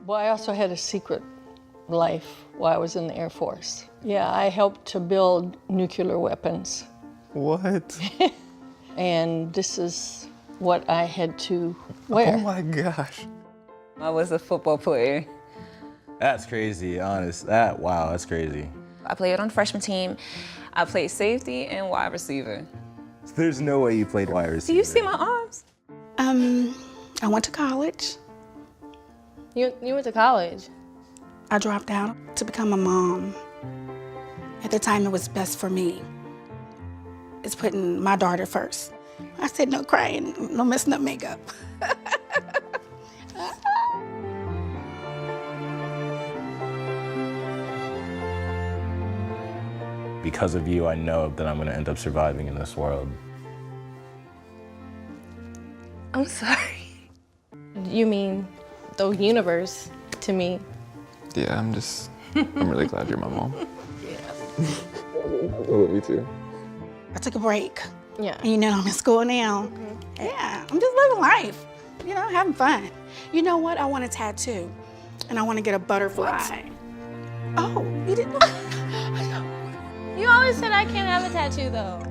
Well, I also had a secret life while I was in the Air Force. Yeah, I helped to build nuclear weapons. What? And this is what I had to wear. Oh my gosh. I was a football player. That's crazy, honest. Wow, that's crazy. I played on the freshman team. I played safety and wide receiver. There's no way you played wide receiver. Do you see my arms? I went to college. You went to college? I dropped out to become a mom. At the time, it was best for me. It's putting my daughter first. I said, no crying, no messing up makeup. Because of you, I know that I'm gonna end up surviving in this world. I'm sorry. You mean the universe to me? Yeah, I'm really glad you're my mom. Yeah. I love you too. I took a break. Yeah. And, I'm in school now. Yeah, I'm just living life, having fun. You know what? I want a tattoo, and I want to get a butterfly. Oh, you didn't know? You always said I can't have a tattoo though.